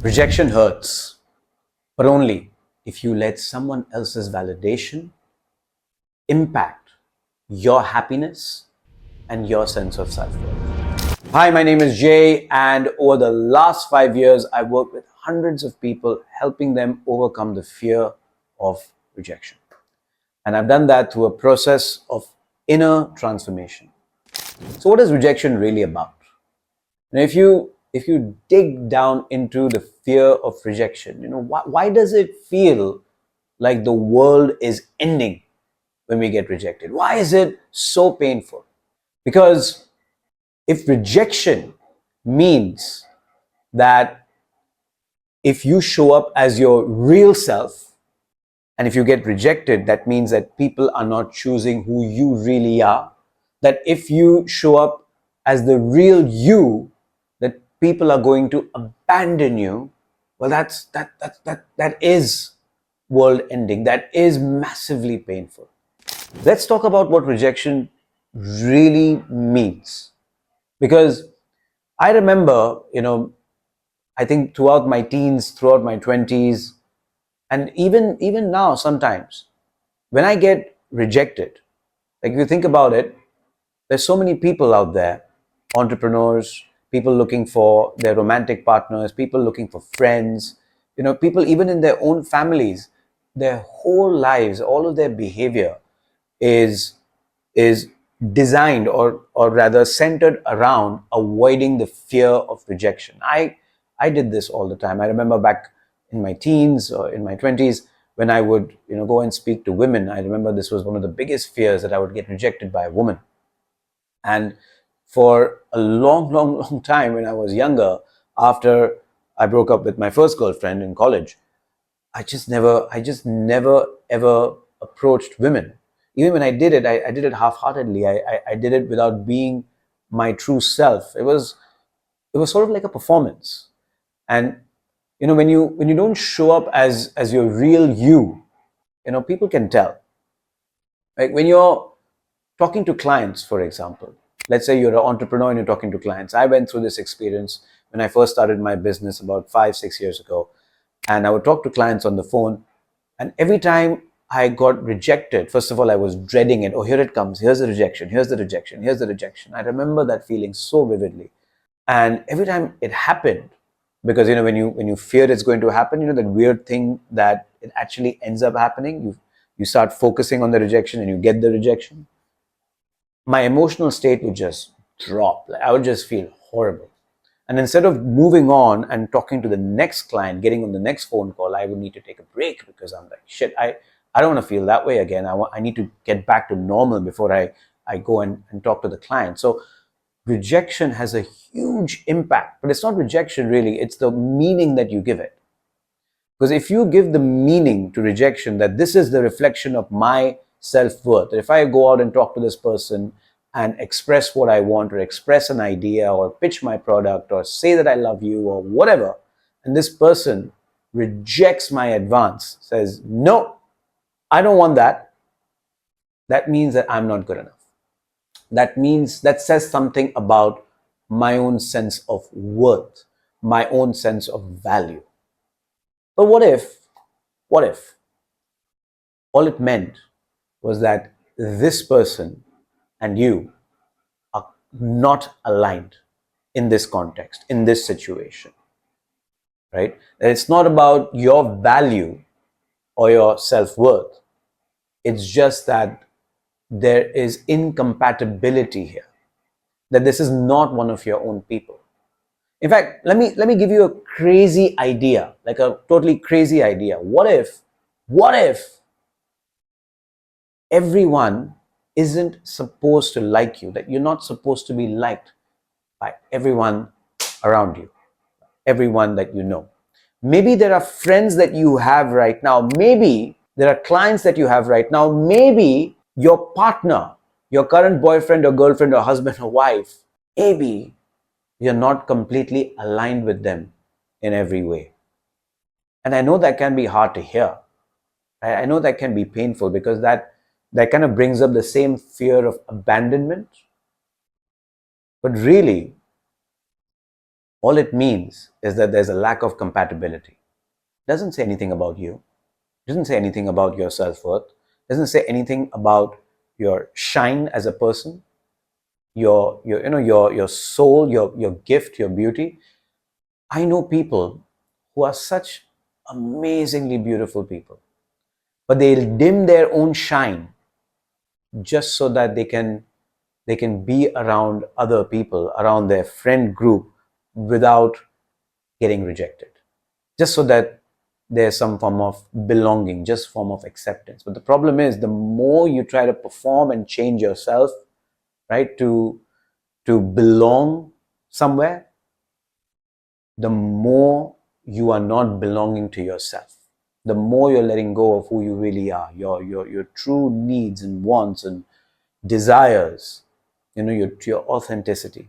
Rejection hurts, but only if you let someone else's validation impact your happiness and your sense of self-worth. Hi, my name is Jay, and over the last 5 years, I've worked with hundreds of people, helping them overcome the fear of rejection. And I've done that through a process of inner transformation. So what is rejection really about? And if you dig down into the fear of rejection, why does it feel like the world is ending when we get rejected? Why is it so painful? Because if rejection means that if you show up as your real self, and if you get rejected, that means that people are not choosing who you really are. That if you show up as the real you, that people are going to abandon you. Well, that is world ending. That is massively painful. Let's talk about what rejection really means. Because I remember, I think throughout my teens, throughout my 20s, and even now sometimes, when I get rejected, like if you think about it, there's so many people out there, entrepreneurs, people looking for their romantic partners, people looking for friends, people even in their own families, their whole lives, all of their behavior is is designed, or rather centered around avoiding the fear of rejection. I did this all the time. I remember back in my teens or in my 20s, when I would go and speak to women. I remember this was one of the biggest fears, that I would get rejected by a woman. And for a long, long, long time when I was younger, after I broke up with my first girlfriend in college, I just never ever approached women. Even when I did it, I did it half-heartedly. I did it without being my true self. It was sort of like a performance. And when you don't show up as your real you, people can tell. Like when you're talking to clients, for example, let's say you're an entrepreneur and you're talking to clients. I went through this experience when I first started my business about 5-6 years ago. And I would talk to clients on the phone, and every time I got rejected, first of all, I was dreading it. Oh, here it comes. Here's the rejection. Here's the rejection. Here's the rejection. I remember that feeling so vividly. And every time it happened, because when you fear it's going to happen, that weird thing that it actually ends up happening. You start focusing on the rejection and you get the rejection. My emotional state would just drop. Like, I would just feel horrible. And instead of moving on and talking to the next client, getting on the next phone call, I would need to take a break, because I'm like, shit, I don't want to feel that way again. I need to get back to normal before I go and talk to the client. So rejection has a huge impact, but it's not rejection really, it's the meaning that you give it. Because if you give the meaning to rejection, that this is the reflection of my self-worth, that if I go out and talk to this person and express what I want, or express an idea, or pitch my product, or say that I love you, or whatever, and this person rejects my advance, says, no, I don't want that, that means that I'm not good enough. That says something about my own sense of worth, my own sense of value. But what if all it meant was that this person and you are not aligned in this context, in this situation, right? That it's not about your value or your self-worth. It's just that there is incompatibility here, that this is not one of your own people. In fact, let me give you a crazy idea, like a totally crazy idea. What if everyone isn't supposed to like you, that you're not supposed to be liked by everyone around you, everyone that you know? Maybe there are friends that you have right now, maybe there are clients that you have right now, maybe your partner, your current boyfriend or girlfriend or husband or wife, maybe you're not completely aligned with them in every way. And I know that can be hard to hear. I know that can be painful, because that kind of brings up the same fear of abandonment. But really, All it means is that there's a lack of compatibility. It doesn't say anything about you. It doesn't say anything about your self-worth. It doesn't say anything about your shine as a person, your soul, your gift, your beauty. I know people who are such amazingly beautiful people, but they'll dim their own shine just so that they can be around other people, around their friend group, without getting rejected, just so that there's some form of belonging, just form of acceptance. But the problem is, the more you try to perform and change yourself, right, to belong somewhere, the more you are not belonging to yourself, the more you're letting go of who you really are, your true needs and wants and desires, your authenticity.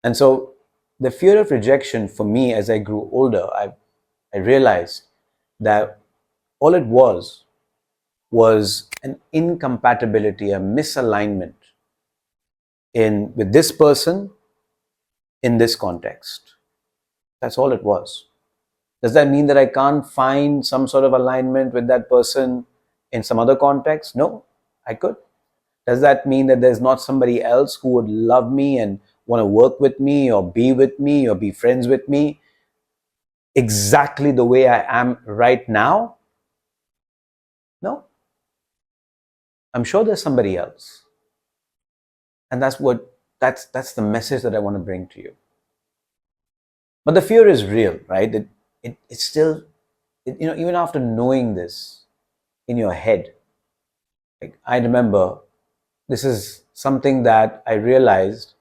And so the fear of rejection for me, as I grew older, I realized that all it was an incompatibility, a misalignment in with this person in this context. That's all it was. Does that mean that I can't find some sort of alignment with that person in some other context? No, I could. Does that mean that there's not somebody else who would love me and want to work with me or be with me or be friends with me exactly the way I am right now? No, I'm sure there's somebody else. And that's the message that I want to bring to you. But the fear is real, right? It's still, even after knowing this in your head, like I remember, this is something that I realized,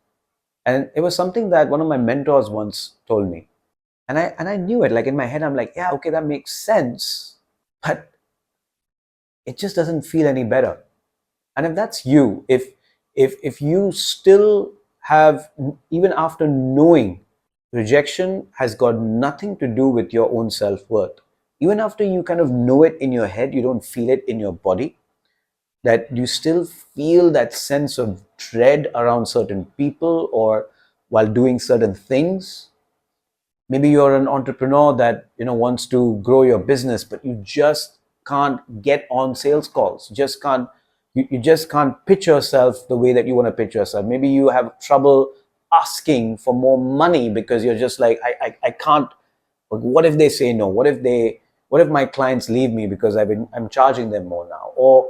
and it was something that one of my mentors once told me. And I knew it, like in my head, I'm like, yeah, okay, that makes sense, but it just doesn't feel any better. And if that's you, if you still have, even after knowing, rejection has got nothing to do with your own self-worth, even after you kind of know it in your head, you don't feel it in your body, that you still feel that sense of dread around certain people or while doing certain things. Maybe you're an entrepreneur that wants to grow your business, but you just can't get on sales calls. You just can't pitch yourself the way that you want to pitch yourself. Maybe you have trouble asking for more money because you're just like, I can't. But what if they say no? What if my clients leave me because I'm charging them more now? Or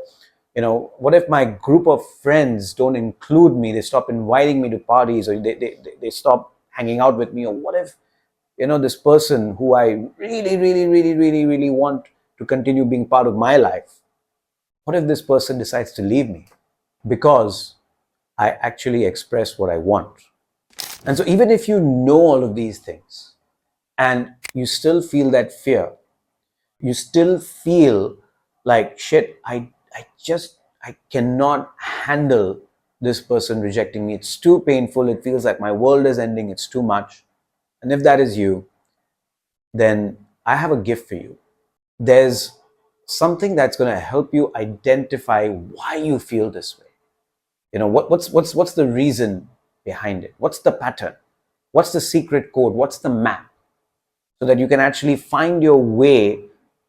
what if my group of friends don't include me? They stop inviting me to parties, or they stop hanging out with me. Or what if this person who I really, really, really, really, really want to continue being part of my life, what if this person decides to leave me because I actually express what I want? And so even if you know all of these things and you still feel that fear, you still feel like, shit, I cannot handle this person rejecting me. It's too painful. It feels like my world is ending. It's too much. And if that is you, then I have a gift for you. There's something that's going to help you identify why you feel this way. What's the reason behind it? What's the pattern? What's the secret code? What's the map? So that you can actually find your way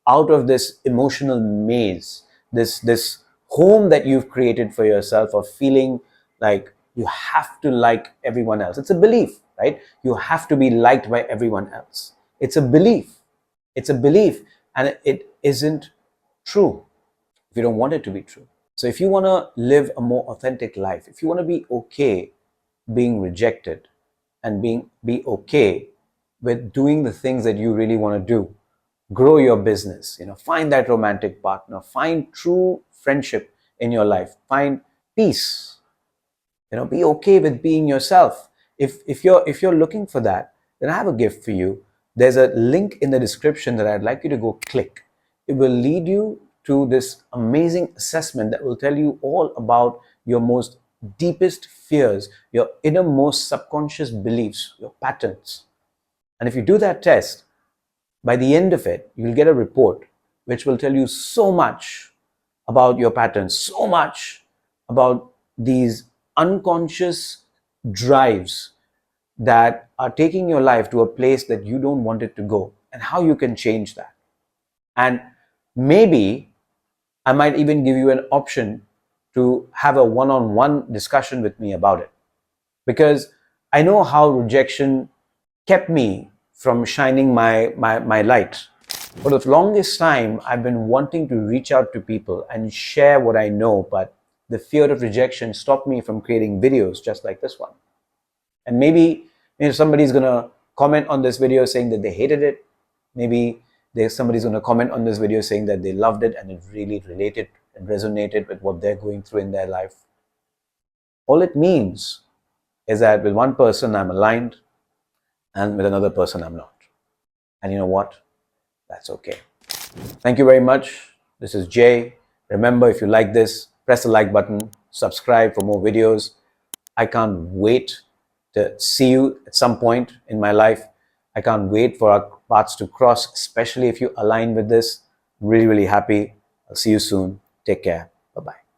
out of this emotional maze, this home that you've created for yourself of feeling like you have to like everyone else. It's a belief, right? You have to be liked by everyone else. It's a belief. It's a belief, and it isn't true if you don't want it to be true. So if you want to live a more authentic life, if you want to be okay being rejected and be okay with doing the things that you really want to do, grow your business, find that romantic partner, find true friendship in your life, find peace, be okay with being yourself. If you're looking for that, then I have a gift for you. There's a link in the description that I'd like you to go click. It will lead you to this amazing assessment that will tell you all about your most deepest fears, your innermost subconscious beliefs, your patterns. And if you do that test, by the end of it, you'll get a report which will tell you so much about your patterns, so much about these unconscious drives that are taking your life to a place that you don't want it to go, and how you can change that. And maybe I might even give you an option to have a one-on-one discussion with me about it, because I know how rejection kept me from shining my light. For the longest time, I've been wanting to reach out to people and share what I know, but the fear of rejection stopped me from creating videos just like this one. And maybe, somebody's gonna comment on this video saying that they hated it. Maybe there's somebody's gonna comment on this video saying that they loved it and it really related and resonated with what they're going through in their life. All it means is that with one person I'm aligned and with another person I'm not. And you know what? That's okay. Thank you very much. This is Jay. Remember, if you like this, press the like button, subscribe for more videos. I can't wait to see you at some point in my life. I can't wait for our paths to cross, especially if you align with this. Really, really happy. I'll see you soon. Take care. Bye-bye.